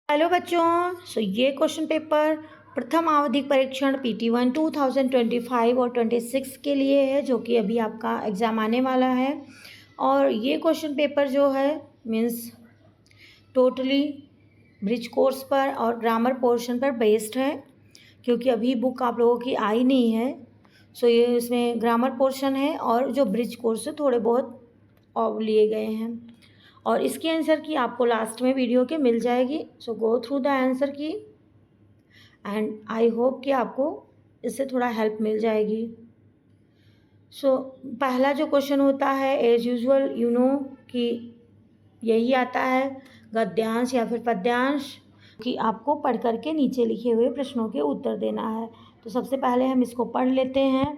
Hello बच्चों। ये question paper प्रथम आवधिक परीक्षण PT1 2025 और 26 के लिए है, जो कि अभी आपका एग्ज़ाम आने वाला है। और ये क्वेश्चन पेपर जो है मीन्स टोटली ब्रिज कोर्स पर और ग्रामर पोर्शन पर बेस्ड है, क्योंकि अभी बुक आप लोगों की आई नहीं है। ये इसमें ग्रामर पोर्शन है और जो ब्रिज कोर्स से थोड़े बहुत और लिए गए हैं। और इसकी आंसर की आपको लास्ट में वीडियो के मिल जाएगी। गो थ्रू द आंसर की एंड आई होप कि आपको इससे थोड़ा हेल्प मिल जाएगी। पहला जो क्वेश्चन होता है एज यूजुअल कि यही आता है, गद्यांश या फिर पद्यांश, कि आपको पढ़ करके नीचे लिखे हुए प्रश्नों के उत्तर देना है। तो सबसे पहले हम इसको पढ़ लेते हैं।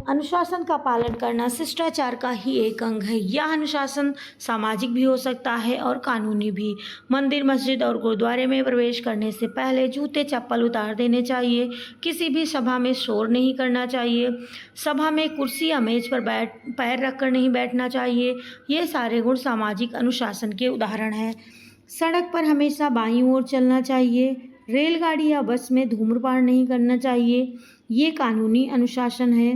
अनुशासन का पालन करना शिष्टाचार का ही एक अंग है। यह अनुशासन सामाजिक भी हो सकता है और कानूनी भी। मंदिर, मस्जिद और गुरुद्वारे में प्रवेश करने से पहले जूते चप्पल उतार देने चाहिए। किसी भी सभा में शोर नहीं करना चाहिए। सभा में कुर्सी या मेज पर पैर रखकर नहीं बैठना चाहिए। ये सारे गुण सामाजिक अनुशासन के उदाहरण हैं। सड़क पर हमेशा बाईं ओर चलना चाहिए। रेलगाड़ी या बस में धूम्रपान नहीं करना चाहिए। ये कानूनी अनुशासन है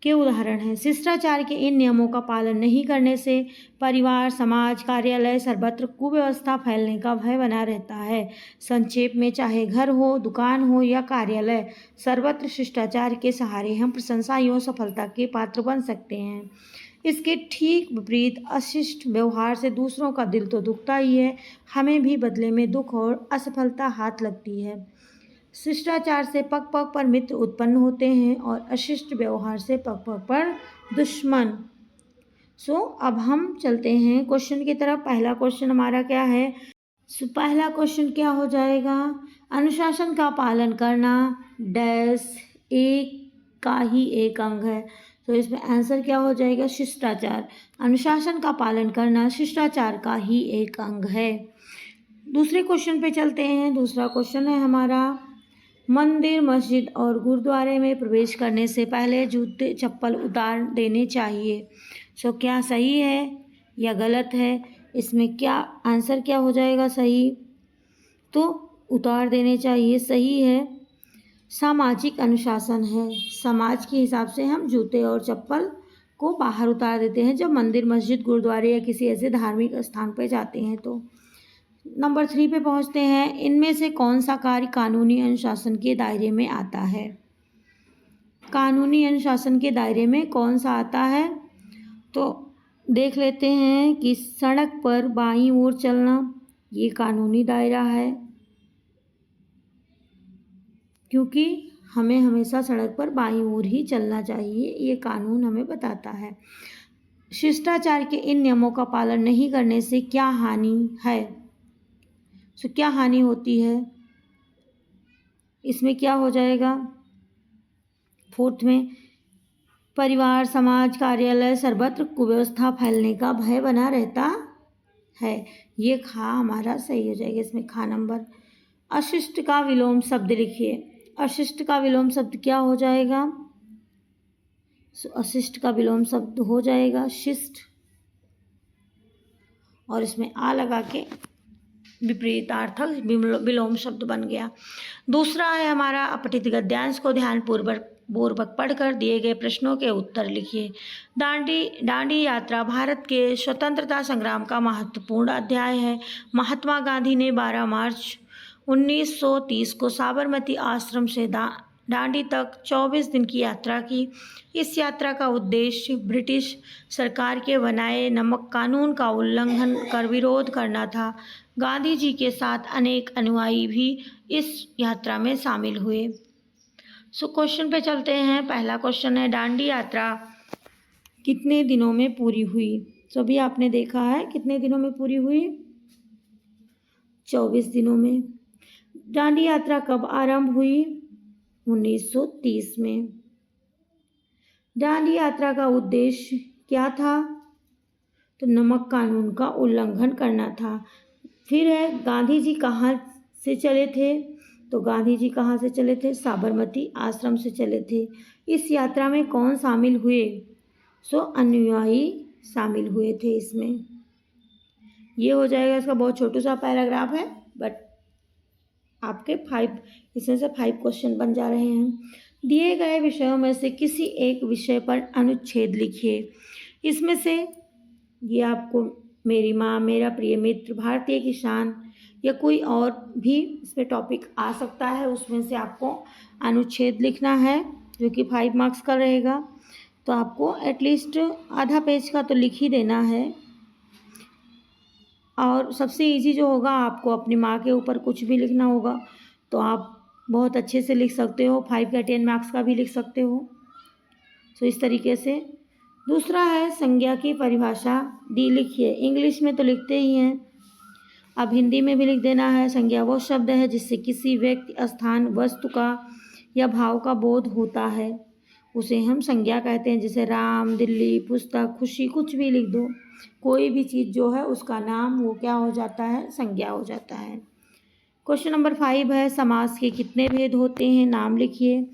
के उदाहरण हैं। शिष्टाचार के इन नियमों का पालन नहीं करने से परिवार, समाज, कार्यालय सर्वत्र कुव्यवस्था फैलने का भय बना रहता है। संक्षेप में, चाहे घर हो, दुकान हो या कार्यालय, सर्वत्र शिष्टाचार के सहारे हम प्रशंसा एवं सफलता के पात्र बन सकते हैं। इसके ठीक विपरीत अशिष्ट व्यवहार से दूसरों का दिल तो दुखता ही है, हमें भी बदले में दुख और असफलता हाथ लगती है। शिष्टाचार से पग पग पर मित्र उत्पन्न होते हैं और अशिष्ट व्यवहार से पग पग पर दुश्मन। अब हम चलते हैं क्वेश्चन की तरफ। पहला क्वेश्चन हमारा क्या है? पहला क्वेश्चन क्या हो जाएगा? अनुशासन का पालन करना डैश एक का ही एक अंग है। इसमें आंसर क्या हो जाएगा? शिष्टाचार। अनुशासन का पालन करना शिष्टाचार का ही एक अंग है। दूसरे क्वेश्चन पे चलते हैं। दूसरा क्वेश्चन है हमारा, मंदिर, मस्जिद और गुरुद्वारे में प्रवेश करने से पहले जूते चप्पल उतार देने चाहिए। क्या सही है या गलत है? इसमें क्या आंसर क्या हो जाएगा? सही। तो उतार देने चाहिए सही है। सामाजिक अनुशासन है। समाज के हिसाब से हम जूते और चप्पल को बाहर उतार देते हैं जब मंदिर, मस्जिद, गुरुद्वारे या किसी ऐसे धार्मिक स्थान पर जाते हैं। तो नंबर 3 पे पहुंचते हैं। इनमें से कौन सा कार्य कानूनी अनुशासन के दायरे में आता है? कानूनी अनुशासन के दायरे में कौन सा आता है? तो देख लेते हैं कि सड़क पर बाईं ओर चलना, ये कानूनी दायरा है, क्योंकि हमें हमेशा सड़क पर बाईं ओर ही चलना चाहिए, ये कानून हमें बताता है। शिष्टाचार के इन नियमों का पालन नहीं करने से क्या हानि है? क्या हानि होती है? इसमें क्या हो जाएगा? फोर्थ में, परिवार, समाज, कार्यालय सर्वत्र कुव्यवस्था फैलने का भय बना रहता है। ये खा हमारा सही हो जाएगा। इसमें खा नंबर। अशिष्ट का विलोम शब्द लिखिए। अशिष्ट का विलोम शब्द क्या हो जाएगा? अशिष्ट का विलोम शब्द हो जाएगा शिष्ट, और इसमें आ लगा के विपरीतार्थक विलोम शब्द बन गया। दूसरा है हमारा, अपठित गद्यांश को ध्यानपूर्वक पढ़कर दिए गए प्रश्नों के उत्तर लिखिए। दांडी यात्रा भारत के स्वतंत्रता संग्राम का महत्वपूर्ण अध्याय है। महात्मा गांधी ने 12 मार्च 1930 को साबरमती आश्रम से दांडी तक 24 दिन की यात्रा की। इस यात्रा का उद्देश्य ब्रिटिश सरकार के बनाए नमक कानून का उल्लंघन कर विरोध करना था। गांधी जी के साथ अनेक अनुयायी भी इस यात्रा में शामिल हुए। क्वेश्चन पे चलते हैं। पहला क्वेश्चन है, दांडी यात्रा कितने दिनों में पूरी हुई? अभी आपने देखा है कितने दिनों में पूरी हुई? 24 दिनों में। दांडी यात्रा कब आरंभ हुई? 1930 में। दांडी यात्रा का उद्देश्य क्या था? तो नमक कानून का उल्लंघन करना था। फिर है, गांधी जी कहाँ से चले थे? तो गांधी जी कहाँ से चले थे? साबरमती आश्रम से चले थे। इस यात्रा में कौन शामिल हुए? अनुयायी शामिल हुए थे इसमें। ये हो जाएगा, इसका बहुत छोटा सा पैराग्राफ है, बट आपके 5 इसमें से 5 क्वेश्चन बन जा रहे हैं। दिए गए विषयों में से किसी एक विषय पर अनुच्छेद लिखिए। इसमें से ये आपको मेरी माँ, मेरा प्रिय मित्र, भारतीय किसान या कोई और भी इसमें टॉपिक आ सकता है, उसमें से आपको अनुच्छेद लिखना है जो कि 5 मार्क्स का रहेगा। तो आपको एटलीस्ट आधा पेज का तो लिख ही देना है। और सबसे इजी जो होगा, आपको अपनी माँ के ऊपर कुछ भी लिखना होगा तो आप बहुत अच्छे से लिख सकते हो, 5 या 10 मार्क्स का भी लिख सकते हो। तो इस तरीके से। दूसरा है संज्ञा की परिभाषा दी लिखिए। इंग्लिश में तो लिखते ही हैं, अब हिंदी में भी लिख देना है। संज्ञा वो शब्द है जिससे किसी व्यक्ति, स्थान, वस्तु का या भाव का बोध होता है, उसे हम संज्ञा कहते हैं। जैसे राम, दिल्ली, पुस्तक, खुशी, कुछ भी लिख दो, कोई भी चीज़ जो है उसका नाम वो क्या हो जाता है, संज्ञा हो जाता है। क्वेश्चन नंबर 5 है समास के कितने भेद होते हैं, नाम लिखिए।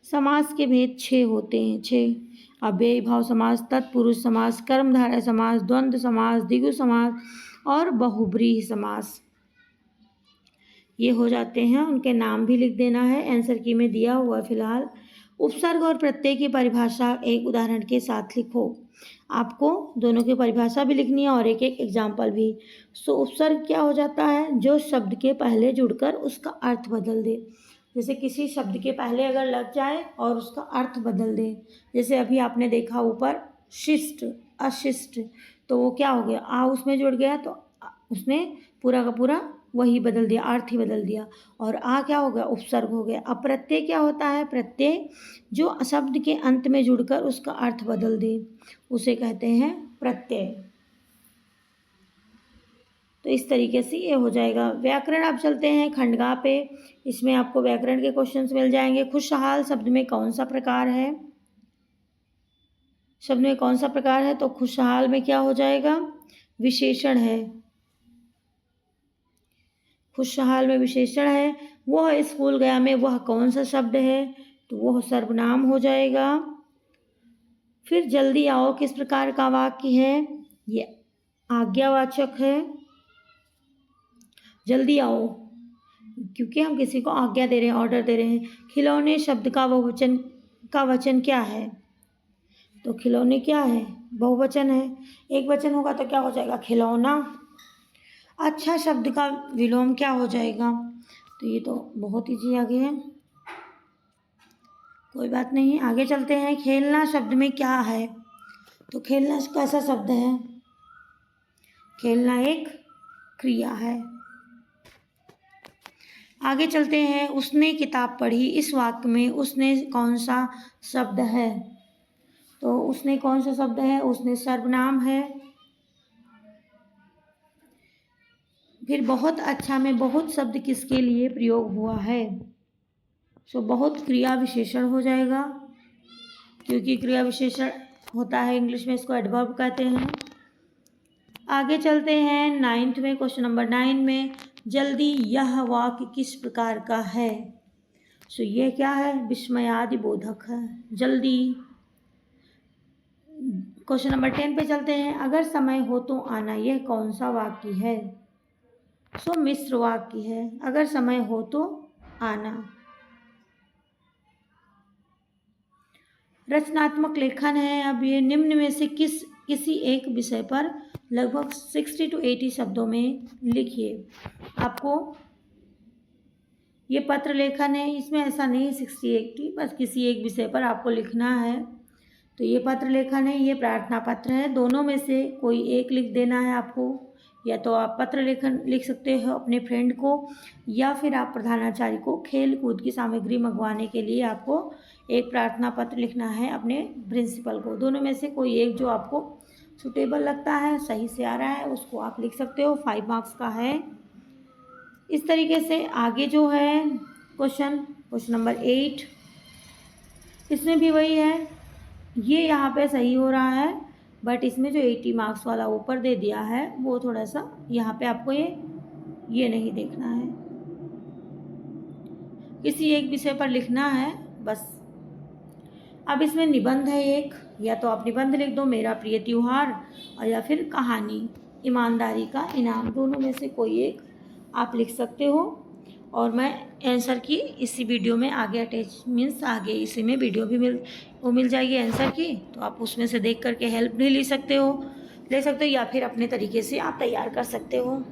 समास के भेद 6 होते हैं, 6। अव्ययी भाव समास, तत्पुरुष समास, कर्मधारय समास, द्वंद्व समास, द्विगु समास और बहुब्रीहि समास, ये हो जाते हैं। उनके नाम भी लिख देना है, आंसर की में दिया हुआ फिलहाल। उपसर्ग और प्रत्यय की परिभाषा एक उदाहरण के साथ लिखो। आपको दोनों की परिभाषा भी लिखनी है और एक एक एग्जाम्पल भी। सो उपसर्ग क्या हो जाता है, जो शब्द के पहले जुड़कर उसका अर्थ बदल दे। जैसे किसी शब्द के पहले अगर लग जाए और उसका अर्थ बदल दे, जैसे अभी आपने देखा ऊपर शिष्ट, अशिष्ट, तो वो क्या हो गया, आ उसमें जुड़ गया तो उसने पूरा का पूरा वही बदल दिया, अर्थ ही बदल दिया। और आ क्या हो गया, उपसर्ग हो गया। अब प्रत्यय क्या होता है, प्रत्यय जो शब्द के अंत में जुड़कर उसका अर्थ बदल दे, उसे कहते हैं प्रत्यय। तो इस तरीके से ये हो जाएगा। व्याकरण अब चलते हैं खंडगा पे, इसमें आपको व्याकरण के क्वेश्चंस मिल जाएंगे। खुशहाल शब्द में कौन सा प्रकार है, शब्द में कौन सा प्रकार है, तो खुशहाल में क्या हो जाएगा, विशेषण है। खुशहाल में विशेषण है। वह स्कूल गया में वह कौन सा शब्द है, तो वह सर्वनाम हो जाएगा। फिर जल्दी आओ किस प्रकार का वाक्य है, ये आज्ञावाचक है। जल्दी आओ क्योंकि हम किसी को आज्ञा दे रहे हैं, ऑर्डर दे रहे हैं। खिलौने शब्द का वचन क्या है, तो खिलौने क्या है, बहुवचन है। एक वचन होगा तो क्या हो जाएगा, खिलौना। अच्छा शब्द का विलोम क्या हो जाएगा, तो ये तो बहुत इजी आगे है, कोई बात नहीं, आगे चलते हैं। खेलना शब्द में क्या है, तो खेलना कैसा शब्द है, खेलना एक क्रिया है। आगे चलते हैं। उसने किताब पढ़ी, इस वाक्य में उसने कौन सा शब्द है, तो उसने कौन सा शब्द है, उसने सर्वनाम है। फिर बहुत अच्छा में बहुत शब्द किसके लिए प्रयोग हुआ है, सो बहुत क्रिया विशेषण हो जाएगा, क्योंकि क्रिया विशेषण होता है इंग्लिश में, इसको एडवर्ब कहते हैं। आगे चलते हैं 9th में, क्वेश्चन नंबर 9 में, जल्दी यह वाक्य किस प्रकार का है, सो ये क्या है, विस्मयादि बोधक है, जल्दी। क्वेश्चन नंबर 10 पे चलते हैं। अगर समय हो तो आना, यह कौन सा वाक्य है, सो मिश्र वाक्य है, अगर समय हो तो आना। रचनात्मक लेखन है। अब ये निम्न में से किसी एक विषय पर लगभग 60 to 80 शब्दों में लिखिए। आपको ये पत्र लेखन है, इसमें ऐसा नहीं 60-80, बस किसी एक विषय पर आपको लिखना है। तो ये पत्र लेखन है, ये प्रार्थना पत्र है, दोनों में से कोई एक लिख देना है आपको। या तो आप पत्र लेखन लिख सकते हो अपने फ्रेंड को, या फिर आप प्रधानाचार्य को खेल कूद की सामग्री मंगवाने के लिए आपको एक प्रार्थना पत्र लिखना है अपने प्रिंसिपल को। दोनों में से कोई एक जो आपको सुटेबल लगता है, सही से आ रहा है, उसको आप लिख सकते हो, 5 मार्क्स का है। इस तरीके से आगे जो है क्वेश्चन नंबर 8, इसमें भी वही है, ये यहाँ पे सही हो रहा है, बट इसमें जो 80 मार्क्स वाला ऊपर दे दिया है वो थोड़ा सा यहाँ पे आपको ये नहीं देखना है, किसी एक विषय पर लिखना है बस। अब इसमें निबंध है एक, या तो आप निबंध लिख दो, मेरा प्रिय त्योहार, और या फिर कहानी, ईमानदारी का इनाम, दोनों में से कोई एक आप लिख सकते हो। और मैं आंसर की इसी वीडियो में आगे अटैच मीन्स आगे इसी में वीडियो भी मिल जाएगी आंसर की, तो आप उसमें से देख करके हेल्प भी ले सकते हो या फिर अपने तरीके से आप तैयार कर सकते हो।